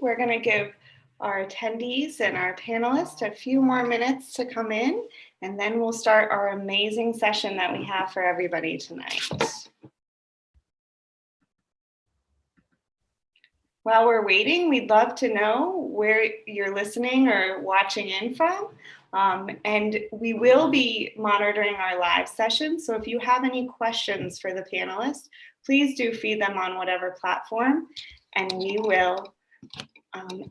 We're going to give our attendees and our panelists a few more minutes to come in, and then we'll start our amazing session that we have for everybody tonight. While we're waiting, we'd love to know where you're listening or watching in from. And we will be monitoring our live session. So if you have any questions for the panelists, please do feed them on whatever platform, and we will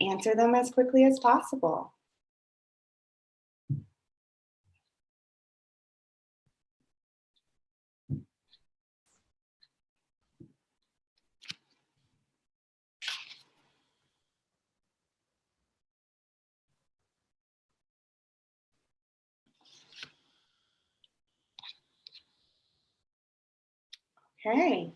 answer them as quickly as possible. Okay,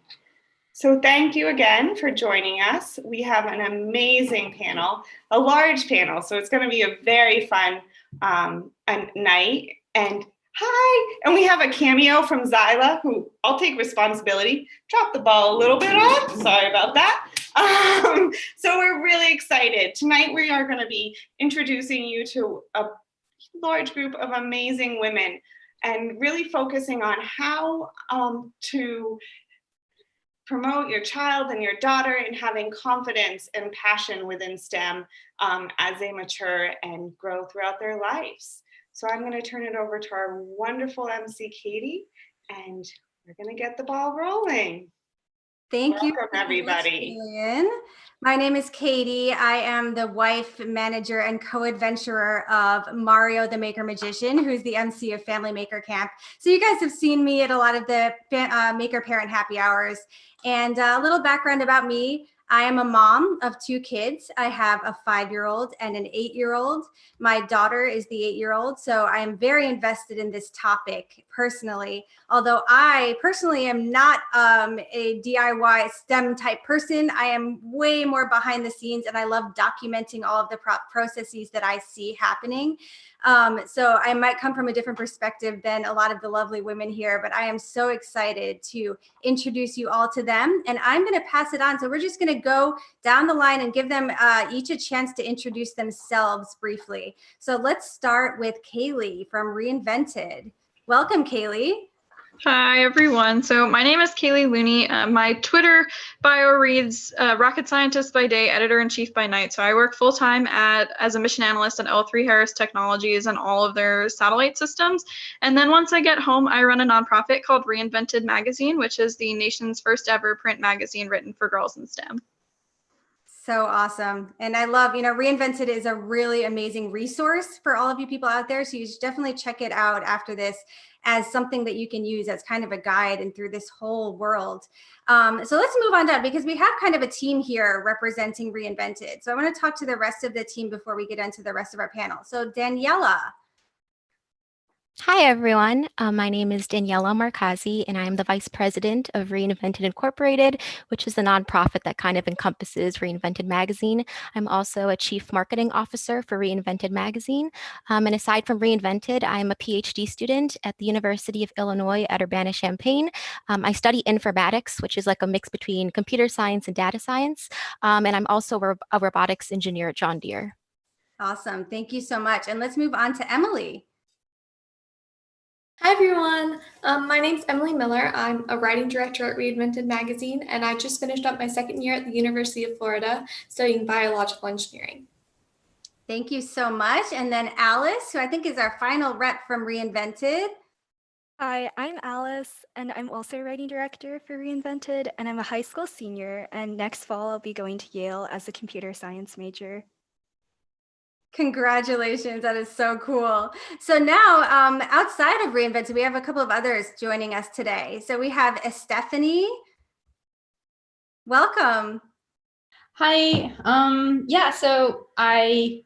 so thank you again for joining us. We have an amazing panel, a large panel, so it's going to be a very fun night. And hi, and we have a cameo from Xyla, who I'll take responsibility, dropped the ball a little bit on, sorry about that. So we're really excited. Tonight we are going to be introducing you to a large group of amazing women and really focusing on how to promote your child and your daughter in having confidence and passion within STEM as they mature and grow throughout their lives. So I'm going to turn it over to our wonderful MC, Kaylee, and we're going to get the ball rolling. Thank you, everybody. My name is Kaylee. I am the wife, manager, and co-adventurer of Mario the Maker Magician, who's the MC of Family Maker Camp. So you guys have seen me at a lot of the Maker Parent Happy Hours. And a little background about me. I am a mom of 2 kids. I have a 5-year-old and an 8-year-old. My daughter is the 8-year-old, so I am very invested in this topic personally. Although I personally am not a DIY STEM type person, I am way more behind the scenes, and I love documenting all of the processes that I see happening. So I might come from a different perspective than a lot of the lovely women here, but I am so excited to introduce you all to them, and I'm going to pass it on. So we're just going to go down the line and give them each a chance to introduce themselves briefly. So let's start with Kaylee from Reinvented. Welcome, Kaylee. Hi, everyone. So my name is Kaylee Looney. My Twitter bio reads rocket scientist by day, editor-in-chief by night. So I work full-time as a mission analyst at L3Harris Technologies and all of their satellite systems. And then once I get home, I run a nonprofit called Reinvented Magazine, which is the nation's first ever print magazine written for girls in STEM. So awesome. And I love, Reinvented is a really amazing resource for all of you people out there. So you should definitely check it out after this as something that you can use as kind of a guide and through this whole world. So let's move on down because we have kind of a team here representing Reinvented. So I want to talk to the rest of the team before we get into the rest of our panel. So Daniela. Hi, everyone. My name is Daniela Markazi, and I am the Vice President of Reinvented Incorporated, which is a nonprofit that kind of encompasses Reinvented Magazine. I'm also a Chief Marketing Officer for Reinvented Magazine. And aside from Reinvented, I'm a PhD student at the University of Illinois at Urbana-Champaign. I study informatics, which is like a mix between computer science and data science. And I'm also a robotics engineer at John Deere. Awesome. Thank you so much. And let's move on to Emily. Hi, everyone. My name's Emily Miller. I'm a writing director at Reinvented Magazine, and I just finished up my 2nd year at the University of Florida studying biological engineering. Thank you so much. And then Alice, who I think is our final rep from Reinvented. Hi, I'm Alice, and I'm also a writing director for Reinvented, and I'm a high school senior, and next fall I'll be going to Yale as a computer science major. Congratulations. That is so cool. So now outside of Reinvented, we have a couple of others joining us today. So we have Esteffanie. Welcome. Hi. Yeah, so I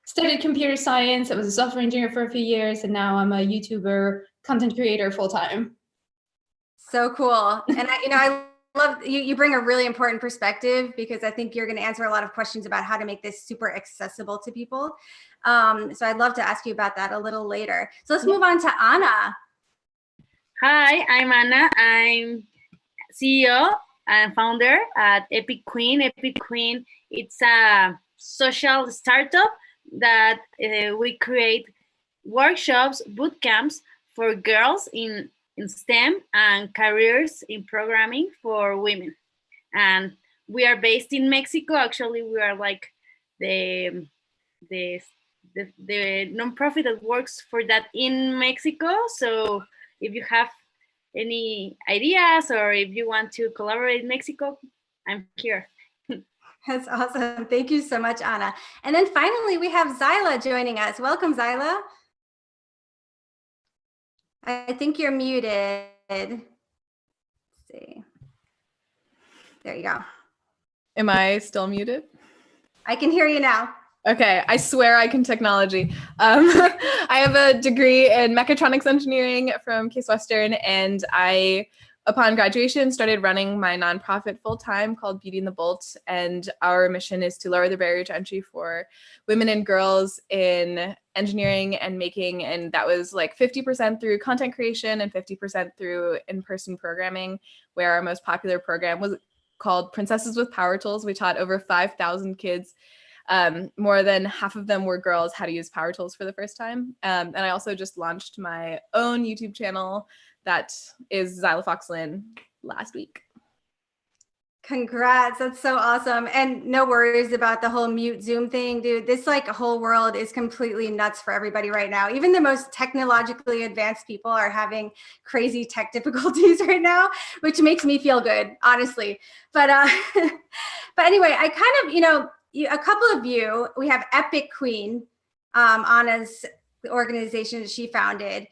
studied computer science. I was a software engineer for a few years, and now I'm a YouTuber, content creator full-time. So cool. And I love you bring a really important perspective because I think you're going to answer a lot of questions about how to make this super accessible to people. So I'd love to ask you about that a little later. So let's move on to Anna. Hi, I'm Anna. I'm CEO and founder at EpicQueen. EpicQueen, it's a social startup that we create workshops, boot camps for girls in STEM and careers in programming for women. And we are based in Mexico. Actually, we are like the nonprofit that works for that in Mexico. So if you have any ideas or if you want to collaborate in Mexico, I'm here. That's awesome. Thank you so much, Anna. And then finally, we have Xyla joining us. Welcome, Xyla. I think you're muted. Let's see. There you go. Am I still muted? I can hear you now. Okay, I swear I can technology. I have a degree in mechatronics engineering from Case Western, and I, upon graduation, started running my nonprofit full-time called Beauty and the Bolt, and our mission is to lower the barrier to entry for women and girls in engineering and making, and that was like 50% through content creation and 50% through in-person programming, where our most popular program was called Princesses with Power Tools. We taught over 5,000 kids. More than half of them were girls how to use power tools for the first time. And I also just launched my own YouTube channel that is Xyla Fox Lynn last week. Congrats. That's so awesome. And no worries about the whole mute Zoom thing, dude. This like whole world is completely nuts for everybody right now. Even the most technologically advanced people are having crazy tech difficulties right now, which makes me feel good, honestly. But but anyway, I kind of, a couple of you, we have EpicQueen, Anna's organization that she founded.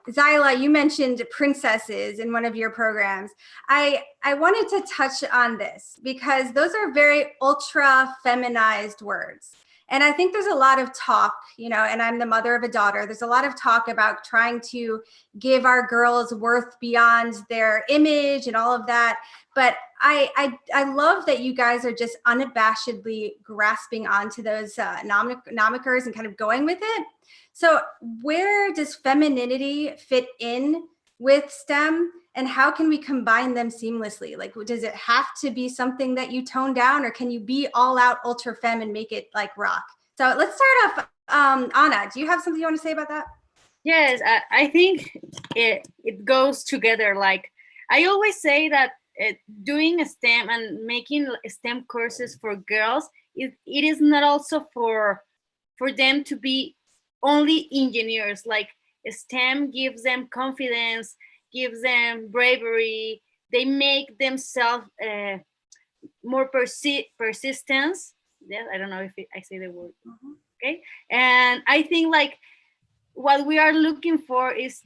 Xyla, you mentioned princesses in one of your programs. I wanted to touch on this because those are very ultra feminized words. And I think there's a lot of talk, and I'm the mother of a daughter. There's a lot of talk about trying to give our girls worth beyond their image and all of that. But I love that you guys are just unabashedly grasping onto those nomikers and kind of going with it. So where does femininity fit in with STEM, and how can we combine them seamlessly? Like, does it have to be something that you tone down, or can you be all out ultra femme and make it like rock? So let's start off. Anna, do you have something you want to say about that? Yes, I think it goes together. Like I always say that doing STEM and making STEM courses for girls, it is not also for them to be only engineers. Like STEM gives them confidence, gives them bravery. They make themselves more persistence. Yeah, I don't know if I say the word. Okay, and I think like what we are looking for is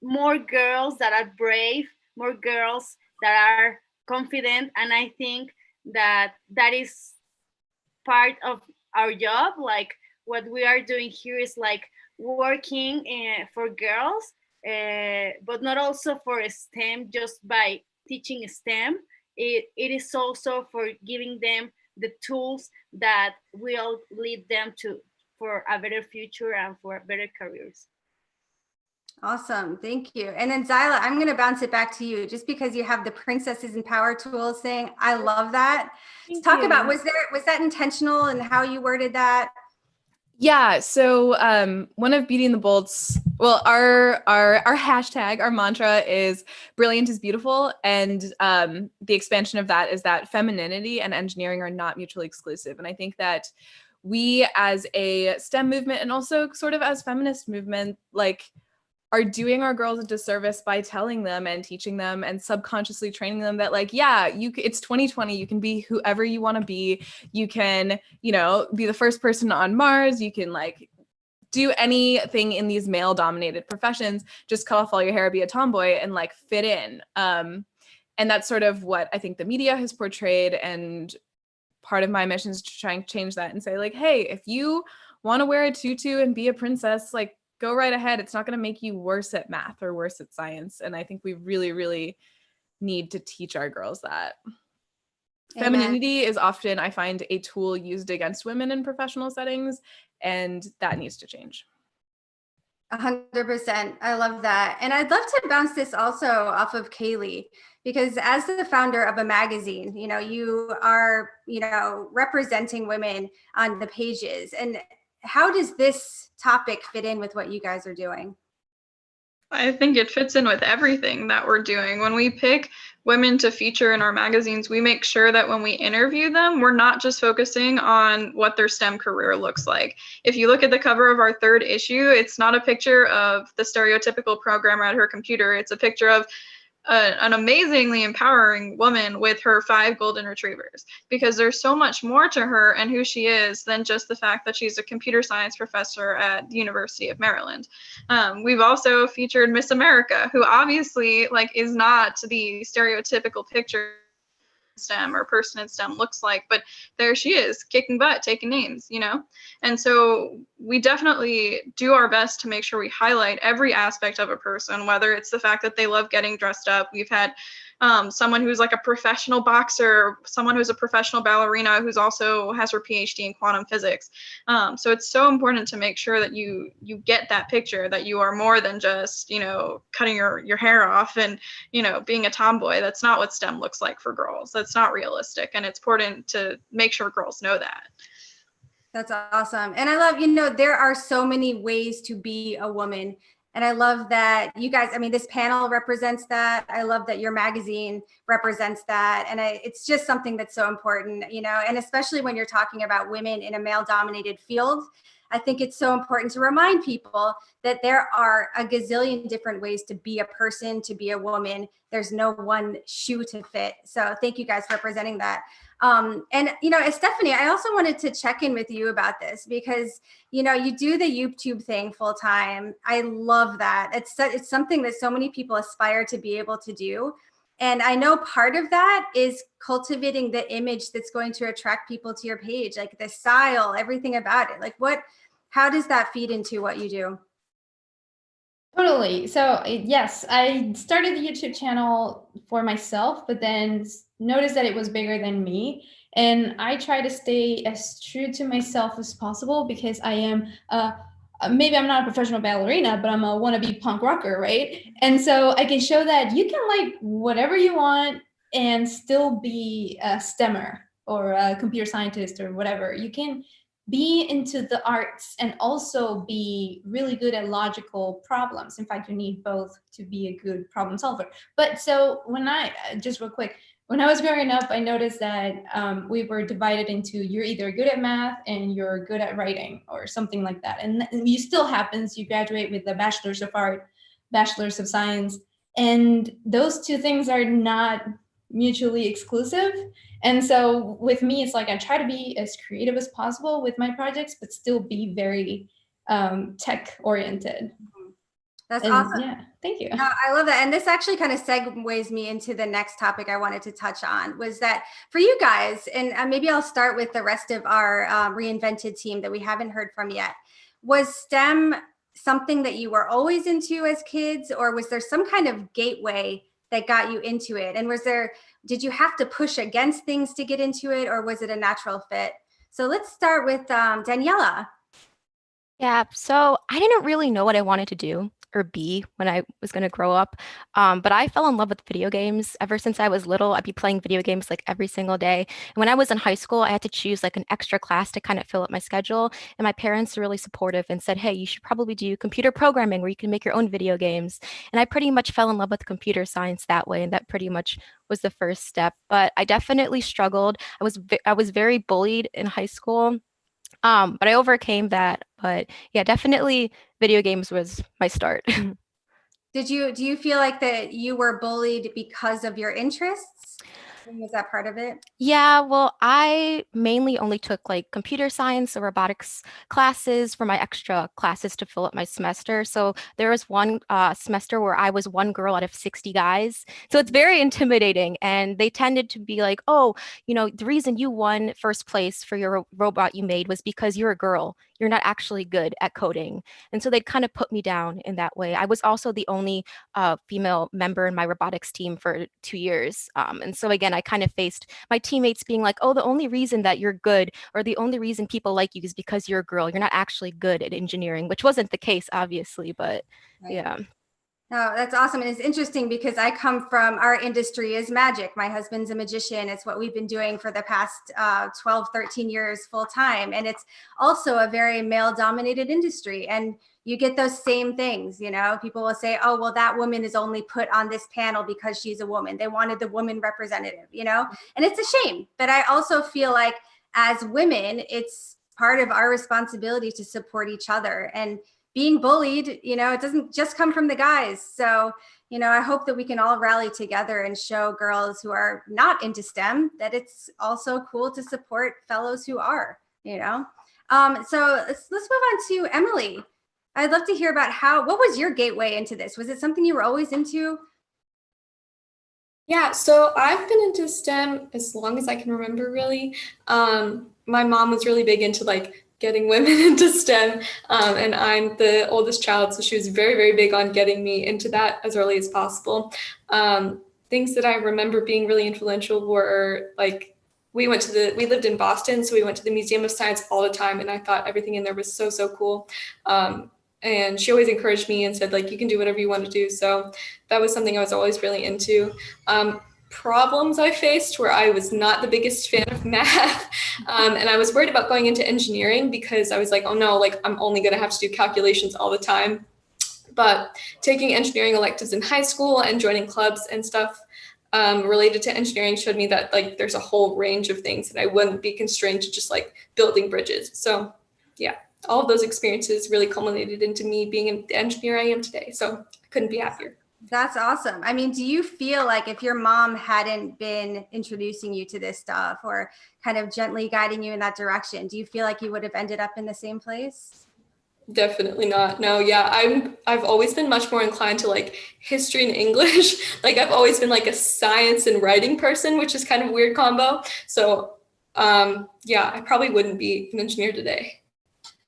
more girls that are brave, more girls that are confident, and I think that is part of our job. Like what we are doing here is like working for girls, but not also for STEM just by teaching STEM. It is also for giving them the tools that will lead them for a better future and for better careers. Awesome. Thank you. And then Xyla, I'm going to bounce it back to you just because you have the princesses and power tools thing. I love that. Let's talk about, was that intentional and how you worded that? Yeah, so one of Beauty and the Bolt's, well, our hashtag, our mantra is brilliant is beautiful. And the expansion of that is that femininity and engineering are not mutually exclusive. And I think that we as a STEM movement and also sort of as feminist movement, like are doing our girls a disservice by telling them and teaching them and subconsciously training them that like, yeah, it's 2020, you can be whoever you want to be. You can, be the first person on Mars. You can like do anything in these male dominated professions, just cut off all your hair, be a tomboy and like fit in. And that's sort of what I think the media has portrayed. And part of my mission is to try and change that and say like, hey, if you want to wear a tutu and be a princess, like, go right ahead. It's not going to make you worse at math or worse at science. And I think we really, really need to teach our girls that. Amen. Femininity is often, I find, a tool used against women in professional settings, and that needs to change. 100%. I love that. And I'd love to bounce this also off of Kaylee, because as the founder of a magazine, you are, representing women on the pages. And how does this topic fit in with what you guys are doing? I think it fits in with everything that we're doing. When we pick women to feature in our magazines, we make sure that when we interview them, we're not just focusing on what their STEM career looks like. If you look at the cover of our 3rd issue, it's not a picture of the stereotypical programmer at her computer. It's a picture of an amazingly empowering woman with her 5 golden retrievers, because there's so much more to her and who she is than just the fact that she's a computer science professor at the University of Maryland. We've also featured Miss America, who obviously is not the stereotypical picture STEM or person in STEM looks like, but there she is, kicking butt, taking names, And so we definitely do our best to make sure we highlight every aspect of a person, whether it's the fact that they love getting dressed up. We've had someone who's like a professional boxer, someone who's a professional ballerina who's also has her PhD in quantum physics. So it's so important to make sure that you get that picture, that you are more than just, cutting your hair off and, being a tomboy. That's not what STEM looks like for girls. That's not realistic. And it's important to make sure girls know that. That's awesome. And I love, there are so many ways to be a woman. And I love that you guys, this panel represents that. I love that your magazine represents that. And it's just something that's so important, and especially when you're talking about women in a male-dominated field, I think it's so important to remind people that there are a gazillion different ways to be a person, to be a woman. There's no one shoe to fit. So thank you guys for representing that. And, Esteffanie, I also wanted to check in with you about this because, you do the YouTube thing full time. I love that. It's something that so many people aspire to be able to do. And I know part of that is cultivating the image that's going to attract people to your page, like the style, everything about it. How does that feed into what you do? Totally. So yes, I started the YouTube channel for myself, but then noticed that it was bigger than me. And I try to stay as true to myself as possible because I am, maybe I'm not a professional ballerina, but I'm a wannabe punk rocker, right? And so I can show that you can like whatever you want and still be a STEMmer or a computer scientist or whatever. You can be into the arts and also be really good at logical problems. In fact, you need both to be a good problem solver. But so just real quick, when I was growing up, I noticed that we were divided into you're either good at math and you're good at writing or something like that. And it still happens. You graduate with a bachelor's of art, bachelor's of science. And those two things are not mutually exclusive. And so with me, it's like I try to be as creative as possible with my projects, but still be very tech oriented. That's awesome. Yeah, thank you. No, I love that. And this actually kind of segues me into the next topic I wanted to touch on was that for you guys, and maybe I'll start with the rest of our Reinvented team that we haven't heard from yet. Was STEM something that you were always into as kids, or was there some kind of gateway that got you into it? And did you have to push against things to get into it, or was it a natural fit? So let's start with Daniela. Yeah, so I didn't really know what I wanted to do or be when I was going to grow up. But I fell in love with video games. Ever since I was little, I'd be playing video games like every single day. And when I was in high school, I had to choose like an extra class to kind of fill up my schedule. And my parents were really supportive and said, hey, you should probably do computer programming where you can make your own video games. And I pretty much fell in love with computer science that way. And that pretty much was the first step. But I definitely struggled. I was very bullied in high school. But I overcame that. But yeah, definitely video games was my start. Do you feel like that you were bullied because of your interests? Was that part of it? Yeah, well, I mainly only took like computer science or robotics classes for my extra classes to fill up my semester. So there was one semester where I was one girl out of 60 guys. So it's very intimidating. And they tended to be like, oh, the reason you won first place for your robot you made was because you're a girl. You're not actually good at coding. And so they'd kind of put me down in that way. I was also the only female member in my robotics team for 2 years. And so again, again, I kind of faced my teammates being like, oh, the only reason that you're good or the only reason people like you is because you're a girl. You're not actually good at engineering, which wasn't the case, obviously, but Right. yeah. No, that's awesome. And it's interesting because I come from, our industry is magic. My husband's a magician. It's what we've been doing for the past 12, 13 years full time. And it's also a very male dominated industry. And you get those same things, you know, people will say, oh, well, that woman is only put on this panel because she's a woman. They wanted the woman representative, you know, and it's a shame. But I also feel like as women, it's part of our responsibility to support each other. And being bullied, you know, it doesn't just come from the guys. So, you know, I hope that we can all rally together and show girls who are not into STEM that it's also cool to support fellows who are, you know. So let's move on to Emily. I'd love to hear about what was your gateway into this? Was it something you were always into? Yeah, so I've been into STEM as long as I can remember, really. My mom was really big into like getting women into STEM, and I'm the oldest child, so she was very, very big on getting me into that as early as possible. Things that I remember being really influential were like, we lived in Boston, so we went to the Museum of Science all the time, and I thought everything in there was so, so cool. And she always encouraged me and said, like, you can do whatever you want to do. So that was something I was always really into. Problems I faced where I was not the biggest fan of math. And I was worried about going into engineering because I was like, oh no, like I'm only going to have to do calculations all the time. But taking engineering electives in high school and joining clubs and stuff related to engineering showed me that like there's a whole range of things that I wouldn't be constrained to just like building bridges. So yeah, all of those experiences really culminated into me being the engineer I am today. So I couldn't be happier. That's awesome. I mean, do you feel like if your mom hadn't been introducing you to this stuff or kind of gently guiding you in that direction, do you feel like you would have ended up in the same place? Definitely not. No, yeah, I've always been much more inclined to like history and English. Like I've always been like a science and writing person, which is kind of a weird combo. So yeah, I probably wouldn't be an engineer today.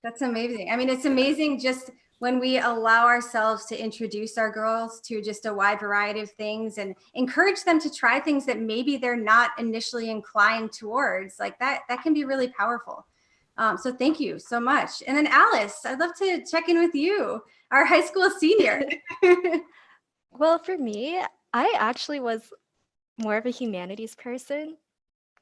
That's amazing. I mean, it's amazing just when we allow ourselves to introduce our girls to just a wide variety of things and encourage them to try things that maybe they're not initially inclined towards, like that can be really powerful. So thank you so much. And then Alice, I'd love to check in with you, our high school senior. Well, for me, I actually was more of a humanities person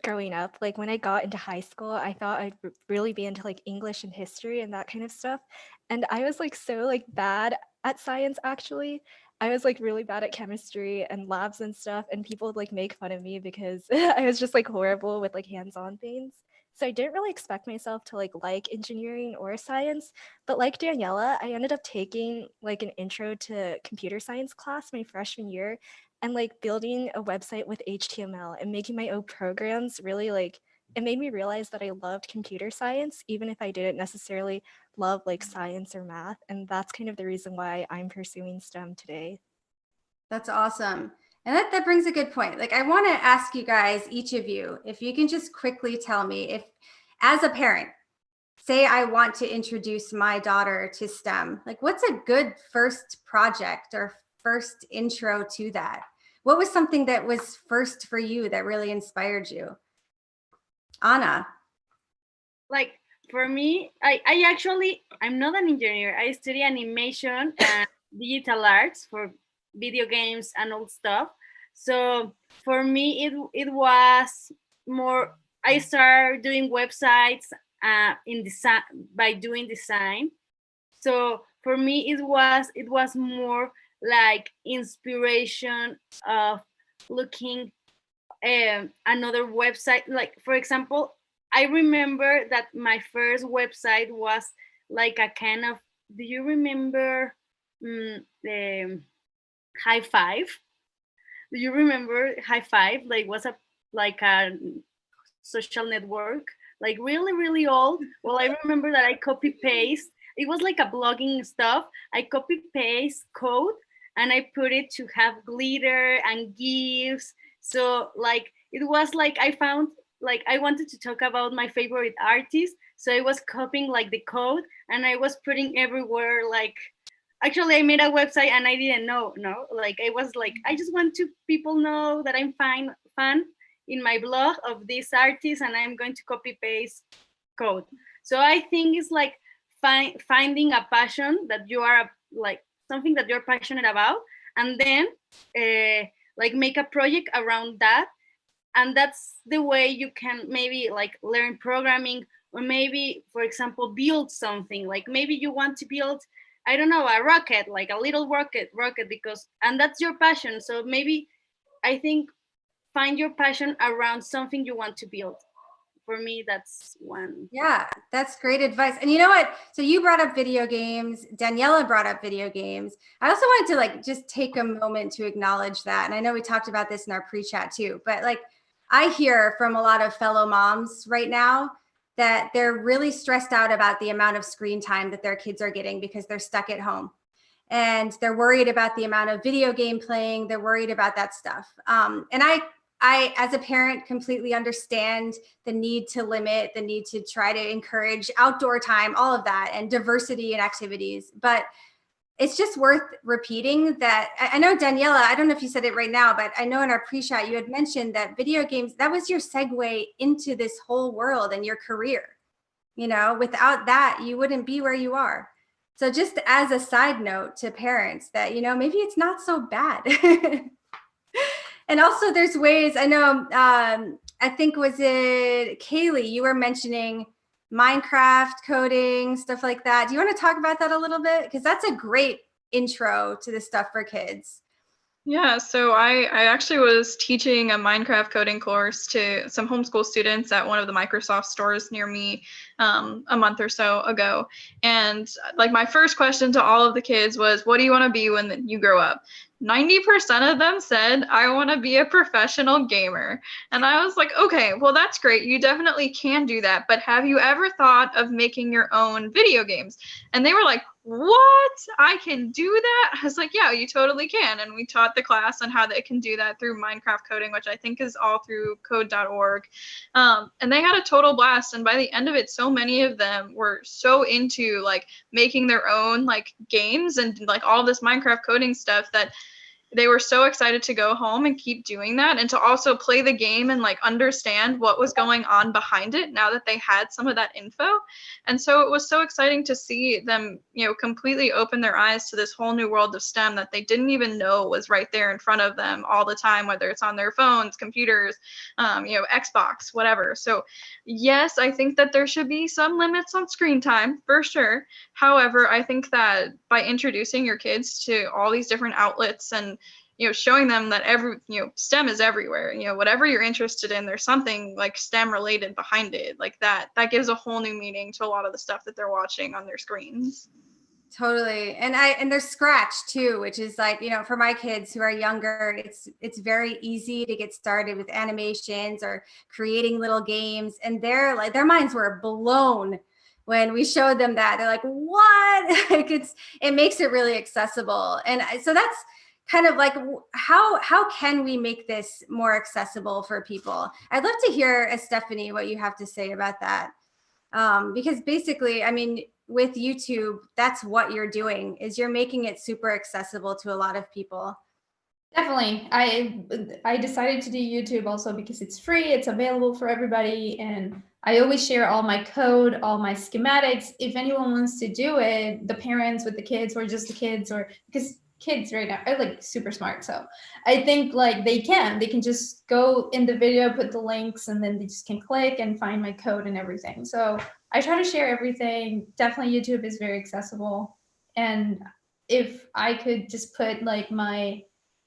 growing up. Like when I got into high school, I thought I'd really be into like English and history and that kind of stuff. And I was like so like bad at science actually. I was like really bad at chemistry and labs and stuff, and people would like make fun of me because I was just like horrible with like hands-on things. So I didn't really expect myself to like engineering or science, but like Daniela, I ended up taking like an intro to computer science class my freshman year, and like building a website with HTML and making my own programs really like it made me realize that I loved computer science, even if I didn't necessarily love like science or math. And that's kind of the reason why I'm pursuing STEM today. That's awesome. And that brings a good point. Like I want to ask you guys, each of you, if you can just quickly tell me if, as a parent, say I want to introduce my daughter to STEM, like what's a good first project or first intro to that? What was something that was first for you that really inspired you? Anna. Like for me, I'm not an engineer. I study animation and digital arts for video games and all stuff. So for me, it was more, I started doing websites in design by doing design. So for me, it was more like inspiration of looking another website. Like for example, I remember that my first website was like a kind of, do you remember the High Five? Do you remember High Five? Like a social network, like really, really old. Well, I remember that I copy paste. It was like a blogging stuff. I copy paste code and I put it to have glitter and GIFs. So like it was like I found like I wanted to talk about my favorite artist. So I was copying like the code and I was putting everywhere like, actually I made a website and I didn't know, no, like I was like, I just want to people know that I'm fun in my blog of this artist and I'm going to copy paste code. So I think it's like finding a passion that you are like something that you're passionate about, and then like make a project around that. And that's the way you can maybe like learn programming, or maybe, for example, build something. Like maybe you want to build, I don't know, a rocket, like a little rocket, because, and that's your passion. So maybe I think find your passion around something you want to build. For me, that's one. Yeah, that's great advice. And you know what? So you brought up video games. Daniela brought up video games. I also wanted to like just take a moment to acknowledge that. And I know we talked about this in our pre-chat too, but like I hear from a lot of fellow moms right now that they're really stressed out about the amount of screen time that their kids are getting because they're stuck at home. And they're worried about the amount of video game playing. They're worried about that stuff. And I, as a parent, completely understand the need to limit, the need to try to encourage outdoor time, all of that, and diversity in activities. But it's just worth repeating that. I know, Daniela, I don't know if you said it right now, but I know in our pre-chat you had mentioned that video games, that was your segue into this whole world and your career. You know, without that, you wouldn't be where you are. So just as a side note to parents that, you know, maybe it's not so bad. And also there's ways, I know, I think, was it Kaylee, you were mentioning Minecraft coding, stuff like that. Do you want to talk about that a little bit? Because that's a great intro to the stuff for kids. Yeah, so I actually was teaching a Minecraft coding course to some homeschool students at one of the Microsoft stores near me a month or so ago. And like my first question to all of the kids was, what do you want to be when you grow up? 90% of them said, I want to be a professional gamer. And I was like, okay, well, that's great. You definitely can do that. But have you ever thought of making your own video games? And they were like, what? I can do that? I was like, yeah, you totally can. And we taught the class on how they can do that through Minecraft coding, which I think is all through code.org. And they had a total blast. And by the end of it, so many of them were so into like making their own like games and like all this Minecraft coding stuff that they were so excited to go home and keep doing that, and to also play the game and like understand what was going on behind it now that they had some of that info. And so it was so exciting to see them, you know, completely open their eyes to this whole new world of STEM that they didn't even know was right there in front of them all the time, whether it's on their phones, computers, you know, Xbox, whatever. So yes, I think that there should be some limits on screen time for sure. However, I think that by introducing your kids to all these different outlets and, you know, showing them that STEM is everywhere, you know, whatever you're interested in, there's something like STEM related behind it, like that gives a whole new meaning to a lot of the stuff that they're watching on their screens. Totally. And there's Scratch too, which is like, you know, for my kids who are younger, it's very easy to get started with animations or creating little games. And they're like, their minds were blown when we showed them that. They're like, what? Like it makes it really accessible. And so that's kind of like, how can we make this more accessible for people? I'd love to hear, Esteffanie, what you have to say about that. Because basically, I mean, with YouTube, that's what you're doing, is you're making it super accessible to a lot of people. Definitely. I decided to do YouTube also because it's free, it's available for everybody, and I always share all my code, all my schematics. If anyone wants to do it, the parents with the kids or just the kids, or because kids right now are like super smart. So I think like they can just go in the video, put the links, and then they just can click and find my code and everything. So I try to share everything. Definitely YouTube is very accessible. And if I could just put like my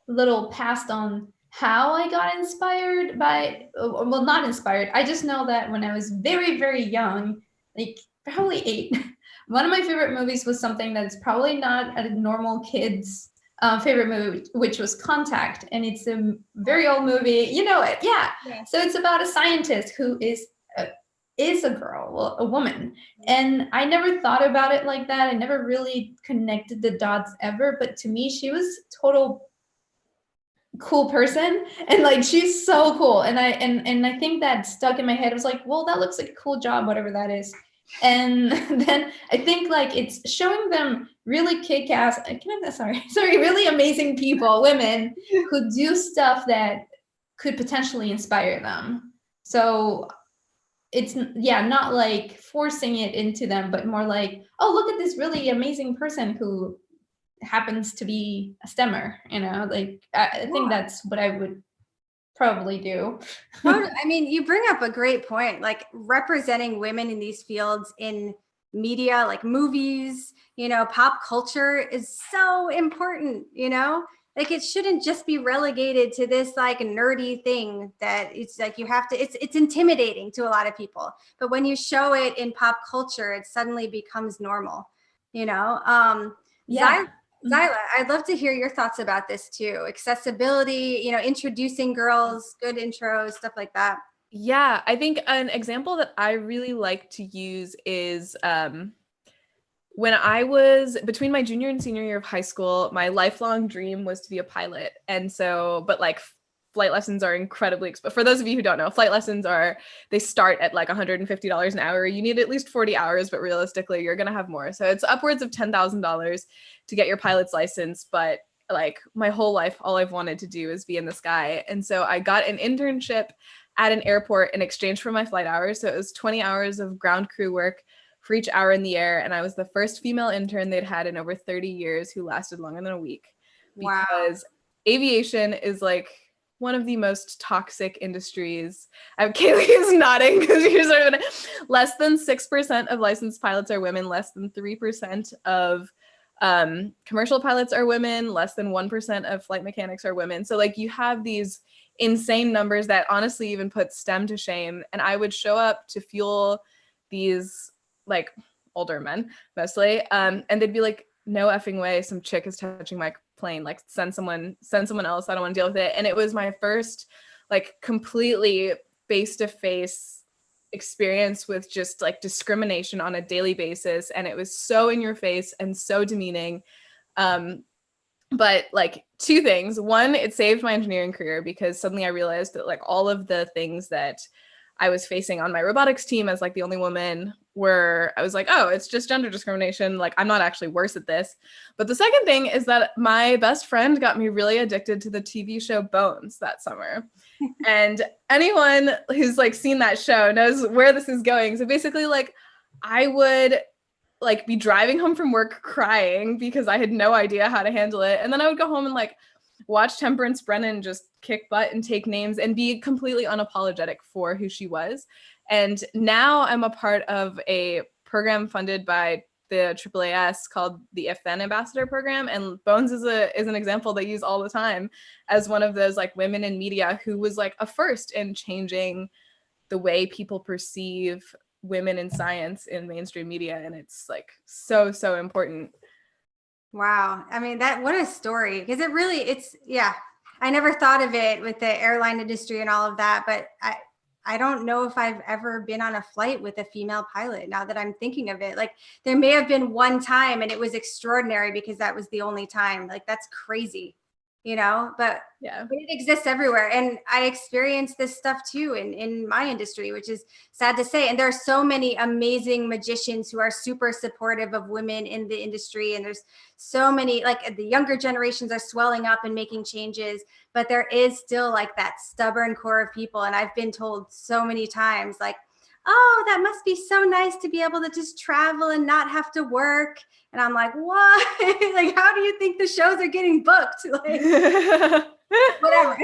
little past on how I got inspired by, well, not inspired. I just know that when I was very, very young, like probably 8, one of my favorite movies was something that's probably not a normal kid's favorite movie, which was Contact. And it's a very old movie. You know it. Yeah. So it's about a scientist who is a girl, a woman. And I never thought about it like that. I never really connected the dots ever. But to me, she was total cool person, and like she's so cool. And I think that stuck in my head. I was like, well, that looks like a cool job, whatever that is. And then I think like it's showing them really kick-ass, really amazing people, women who do stuff that could potentially inspire them. So it's, yeah, not like forcing it into them, but more like, oh, look at this really amazing person who happens to be a STEMmer, you know, like I think that's what I would probably do. I mean, you bring up a great point, like representing women in these fields in media, like movies, you know, pop culture is so important, you know, like it shouldn't just be relegated to this like nerdy thing that it's like you have to, it's intimidating to a lot of people. But when you show it in pop culture, it suddenly becomes normal, you know? Yeah. Xyla, I'd love to hear your thoughts about this too. Accessibility, you know, introducing girls, good intros, stuff like that. Yeah, I think an example that I really like to use is when I was between my junior and senior year of high school, my lifelong dream was to be a pilot. And so, but like flight lessons are incredibly expensive. For those of you who don't know, flight lessons they start at like $150 an hour. You need at least 40 hours, but realistically, you're going to have more. So it's upwards of $10,000 to get your pilot's license. But like my whole life, all I've wanted to do is be in the sky. And so I got an internship at an airport in exchange for my flight hours. So it was 20 hours of ground crew work for each hour in the air. And I was the first female intern they'd had in over 30 years who lasted longer than a week. Wow. Because aviation is like one of the most toxic industries. Kaylee is nodding because you're sort of less than 6% of licensed pilots are women, less than 3% of commercial pilots are women, less than 1% of flight mechanics are women. So like you have these insane numbers that honestly even put STEM to shame. And I would show up to fuel these like older men mostly, and they'd be like, no effing way some chick is touching my plane, like send someone else, I don't want to deal with it. And it was my first like completely face-to-face experience with just like discrimination on a daily basis, and it was so in your face and so demeaning. But like two things. One, it saved my engineering career because suddenly I realized that like all of the things that I was facing on my robotics team as like the only woman I was like, oh, it's just gender discrimination. Like I'm not actually worse at this. But the second thing is that my best friend got me really addicted to the TV show Bones that summer. And anyone who's like seen that show knows where this is going. So basically like I would like be driving home from work crying because I had no idea how to handle it. And then I would go home and like watch Temperance Brennan just kick butt and take names and be completely unapologetic for who she was. And now I'm a part of a program funded by the AAAS called the If Then Ambassador Program. And Bones is an example they use all the time as one of those like women in media who was like a first in changing the way people perceive women in science in mainstream media. And it's like so important. Wow. I mean, what a story. Because yeah, I never thought of it with the airline industry and all of that, but I don't know if I've ever been on a flight with a female pilot now that I'm thinking of it. Like there may have been one time and it was extraordinary because that was the only time. Like that's crazy, you know, but yeah, it exists everywhere. And I experienced this stuff too in my industry, which is sad to say. And there are so many amazing magicians who are super supportive of women in the industry. And there's so many, like the younger generations are swelling up and making changes, but there is still like that stubborn core of people. And I've been told so many times like, oh, that must be so nice to be able to just travel and not have to work. And I'm like, what? Like, how do you think the shows are getting booked? Like, whatever.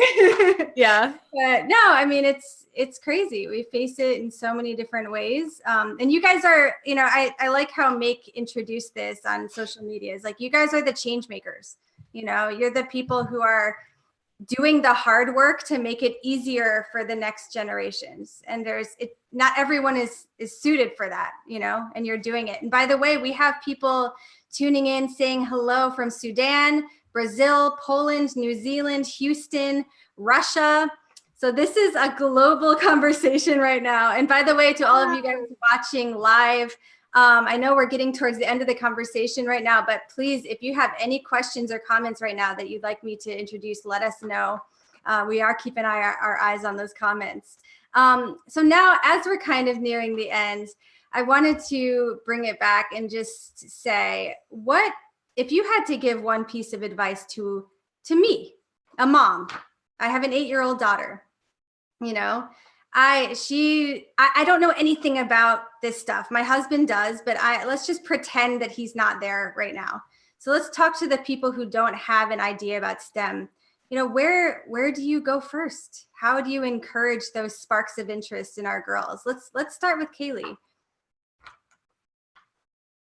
Yeah. But no, I mean, it's crazy. We face it in so many different ways. And you guys are, you know, I like how Make introduced this on social media. It's like, you guys are the change makers. You know, you're the people who are doing the hard work to make it easier for the next generations. And not everyone is suited for that, you know, and you're doing it. And by the way, we have people tuning in saying hello from Sudan, Brazil, Poland, New Zealand, Houston, Russia. So this is a global conversation right now. And by the way, to all of you guys watching live, I know we're getting towards the end of the conversation right now, but please, if you have any questions or comments right now that you'd like me to introduce, let us know. We are keeping our eyes on those comments. So now, as we're kind of nearing the end, I wanted to bring it back and just say, what if you had to give one piece of advice to me, a mom? I have an 8-year-old daughter. You know, I don't know anything about this stuff. My husband does, but let's just pretend that he's not there right now. So let's talk to the people who don't have an idea about STEM. You know, where do you go first? How do you encourage those sparks of interest in our girls? Let's start with Kaylee.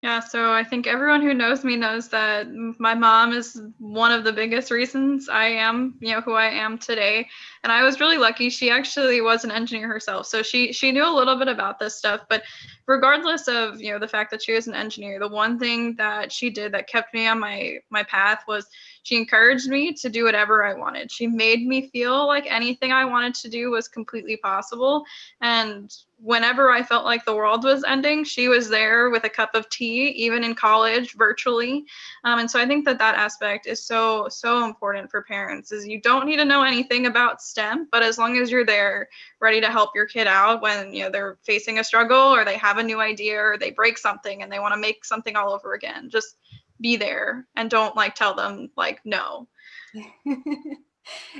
Yeah, so I think everyone who knows me knows that my mom is one of the biggest reasons I am, who I am today. And I was really lucky. She actually was an engineer herself. So she knew a little bit about this stuff, but regardless of, the fact that she was an engineer, the one thing that she did that kept me on my path was she encouraged me to do whatever I wanted. She made me feel like anything I wanted to do was completely possible. And whenever I felt like the world was ending, she was there with a cup of tea, even in college, virtually. And so I think that aspect is so important for parents, is you don't need to know anything about STEM, but as long as you're there ready to help your kid out when, they're facing a struggle or they have a new idea or they break something and they want to make something all over again, just be there and don't tell them no.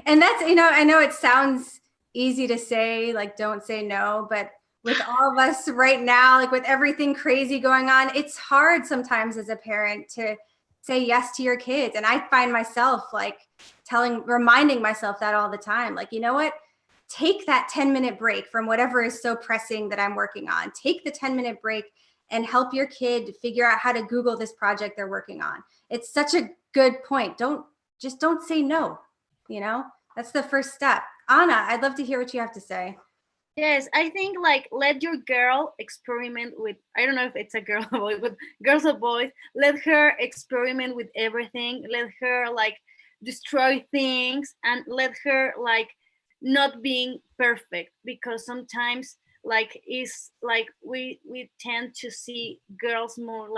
And that's, I know it sounds easy to say, don't say no, but with all of us right now, with everything crazy going on, it's hard sometimes as a parent to say yes to your kids. And I find myself reminding myself that all the time, you know what, take that 10-minute break from whatever is so pressing that I'm working on. Take the 10-minute break and help your kid figure out how to Google this project they're working on. It's such a good point. Don't say no, that's the first step. Anna, I'd love to hear what you have to say. Yes, I think let your girl experiment with, I don't know if it's a girl or boy, but girls or boys, let her experiment with everything. Let her destroy things, and let her not being perfect, because sometimes we tend to see girls more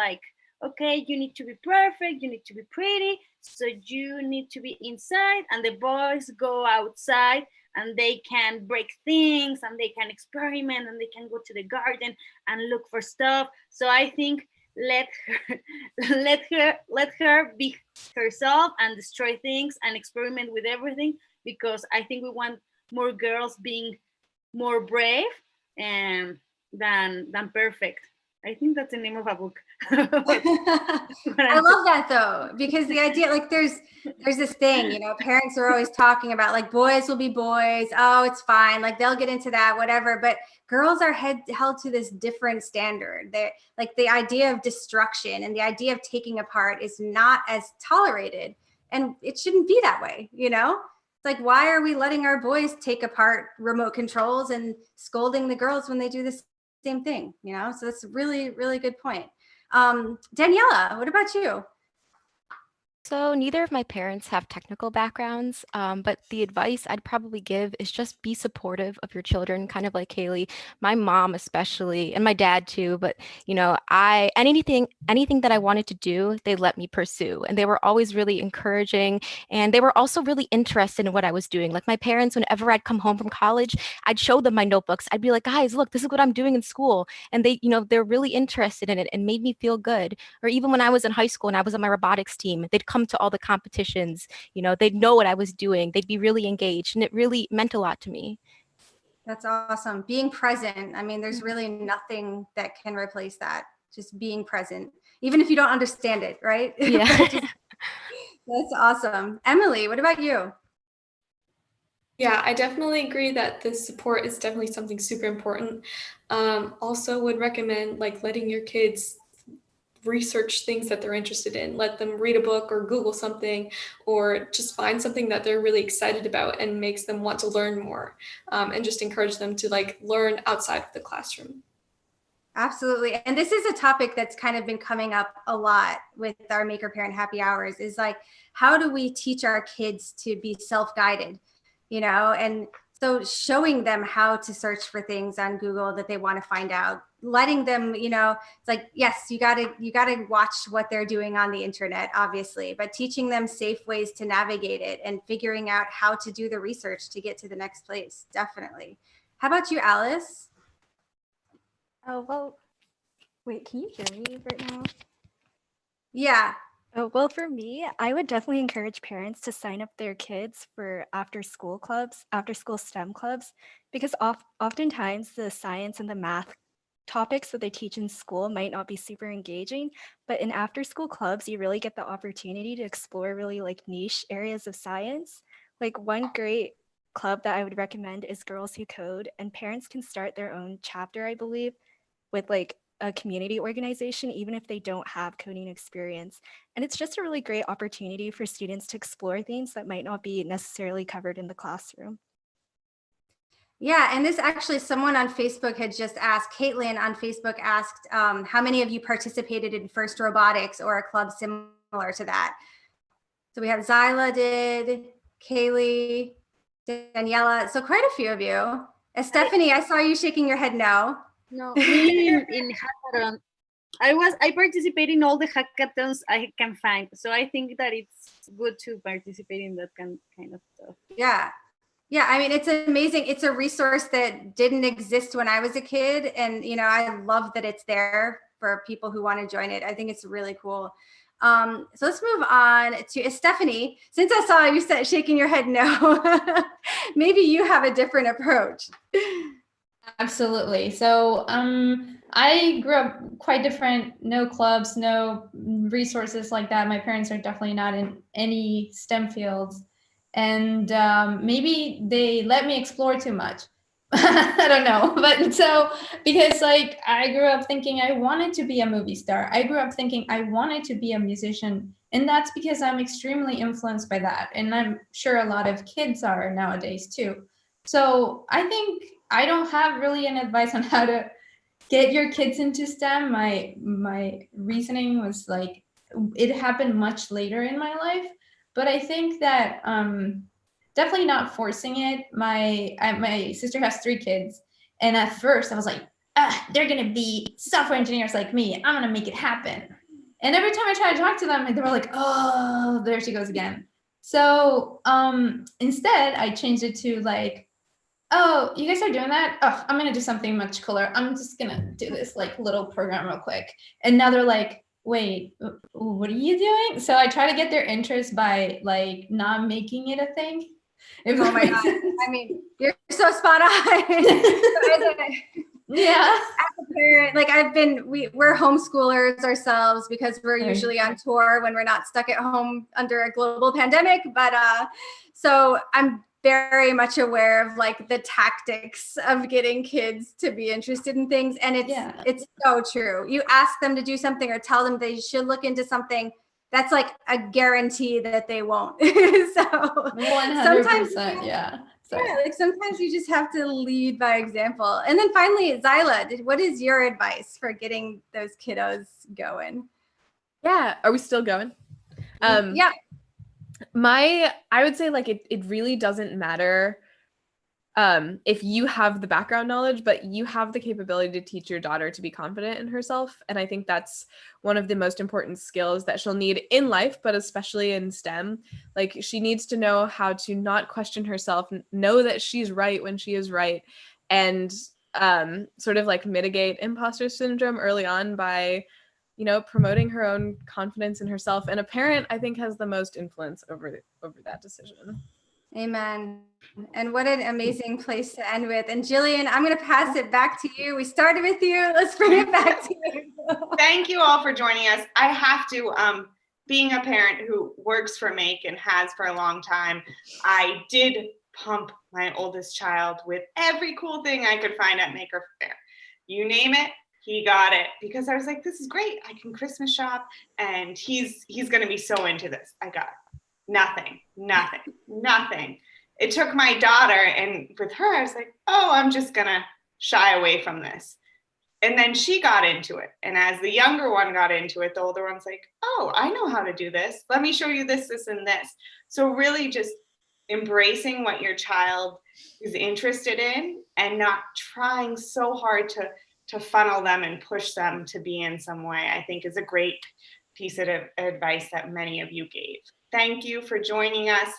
okay, you need to be perfect, you need to be pretty, so you need to be inside, and the boys go outside and they can break things and they can experiment and they can go to the garden and look for stuff. So I think let her be herself and destroy things and experiment with everything, because I think we want more girls being more brave than perfect. I think that's the name of a book. I love that though, because the idea, there's this thing, parents are always talking about boys will be boys. Oh, it's fine. They'll get into that, whatever. But girls are held to this different standard. They're the idea of destruction and the idea of taking apart is not as tolerated, and it shouldn't be that way. It's why are we letting our boys take apart remote controls and scolding the girls when they do this same thing, so that's a really, really good point. Daniela, what about you? So neither of my parents have technical backgrounds, but the advice I'd probably give is just be supportive of your children, kind of like Kaylee. My mom especially, and my dad too, but anything that I wanted to do, they let me pursue. And they were always really encouraging, and they were also really interested in what I was doing. My parents, whenever I'd come home from college, I'd show them my notebooks. I'd be like, guys, look, this is what I'm doing in school. And they, they're really interested in it and made me feel good. Or even when I was in high school and I was on my robotics team, they'd come to all the competitions, they'd know what I was doing. They'd be really engaged, and it really meant a lot to me. That's awesome. Being present. I mean, there's really nothing that can replace that. Just being present, even if you don't understand it, right? Yeah. That's awesome. Emily, what about you? Yeah, I definitely agree that the support is definitely something super important. Also would recommend letting your kids research things that they're interested in. Let them read a book or Google something, or just find something that they're really excited about and makes them want to learn more, and just encourage them to learn outside of the classroom. Absolutely. And this is a topic that's kind of been coming up a lot with our Maker Parent Happy Hours, is how do we teach our kids to be self-guided, and so showing them how to search for things on Google that they want to find out, letting them, it's yes, you gotta watch what they're doing on the internet, obviously, but teaching them safe ways to navigate it and figuring out how to do the research to get to the next place. Definitely. How about you, Alice? Oh, well, wait, can you hear me right now? Yeah. Oh, well, for me, I would definitely encourage parents to sign up their kids for after school clubs, after school STEM clubs, because oftentimes the science and the math topics that they teach in school might not be super engaging, but in after school clubs, you really get the opportunity to explore really like niche areas of science. Like one great club that I would recommend is Girls Who Code, and parents can start their own chapter, I believe, with like a community organization, even if they don't have coding experience. And it's just a really great opportunity for students to explore things that might not be necessarily covered in the classroom. Yeah, and this actually, someone on Facebook had just asked, Caitlin on Facebook asked, how many of you participated in First Robotics or a club similar to that? So we have Xyla did, Kaylee, Daniela, so quite a few of you. Esteffanie, I saw you shaking your head no. No, me in hackathon. I participate in all the hackathons I can find. So I think that it's good to participate in that kind of stuff. Yeah. Yeah, I mean, it's amazing. It's a resource that didn't exist when I was a kid. And, you know, I love that it's there for people who want to join it. I think it's really cool. So let's move on to Esteffanie. Since I saw you shaking your head no, maybe you have a different approach. Absolutely. So I grew up quite different, no clubs, no resources like that. My parents are definitely not in any STEM fields. And maybe they let me explore too much. I don't know. But so, because like I grew up thinking I wanted to be a movie star. I grew up thinking I wanted to be a musician. And that's because I'm extremely influenced by that. And I'm sure a lot of kids are nowadays too. So I think I don't have really an advice on how to get your kids into STEM. My reasoning was like, it happened much later in my life. But I think that definitely not forcing it. My sister has 3 kids. And at first I was like, they're going to be software engineers like me. I'm going to make it happen. And every time I try to talk to them, they were like, oh, there she goes again. So instead, I changed it to like, oh, you guys are doing that? Oh, I'm going to do something much cooler. I'm just going to do this like little program real quick. And now they're like, wait, what are you doing? So I try to get their interest by like not making it a thing. Oh my God. I mean, you're so spot on. Yeah. As a parent, like we're homeschoolers ourselves because we're usually on tour when we're not stuck at home under a global pandemic. But so I'm very much aware of like the tactics of getting kids to be interested in things. And it's so true. You ask them to do something or tell them they should look into something, that's like a guarantee that they won't. So 100%, yeah. Yeah, like sometimes you just have to lead by example. And then finally, Xyla, what is your advice for getting those kiddos going? Yeah, are we still going? Yeah. I would say like it really doesn't matter if you have the background knowledge, but you have the capability to teach your daughter to be confident in herself. And I think that's one of the most important skills that she'll need in life, but especially in STEM. Like she needs to know how to not question herself, know that she's right when she is right, and sort of like mitigate imposter syndrome early on by, you know, promoting her own confidence in herself. And a parent, I think, has the most influence over that decision. Amen. And what an amazing place to end with. And Jillian, I'm going to pass it back to you. We started with you. Let's bring it back to you. Thank you all for joining us. I have to, being a parent who works for Make and has for a long time, I did pump my oldest child with every cool thing I could find at Maker Faire. You name it, he got it, because I was like, this is great. I can Christmas shop and he's going to be so into this. I got it. Nothing. It took my daughter, and with her, I was like, oh, I'm just going to shy away from this. And then she got into it. And as the younger one got into it, the older one's like, oh, I know how to do this. Let me show you this, this, and this. So really just embracing what your child is interested in and not trying so hard to funnel them and push them to be in some way, I think is a great piece of advice that many of you gave. Thank you for joining us.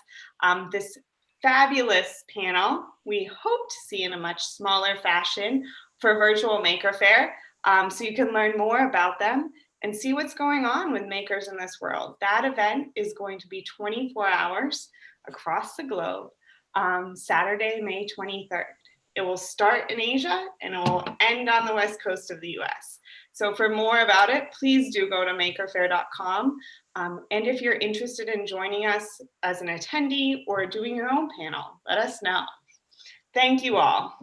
This fabulous panel, we hope to see in a much smaller fashion for Virtual Maker Faire. so you can learn more about them and see what's going on with makers in this world. That event is going to be 24 hours across the globe, Saturday, May 23rd. It will start in Asia and it will end on the West Coast of the US. So for more about it, please do go to makerfair.com. And if you're interested in joining us as an attendee or doing your own panel, let us know. Thank you all.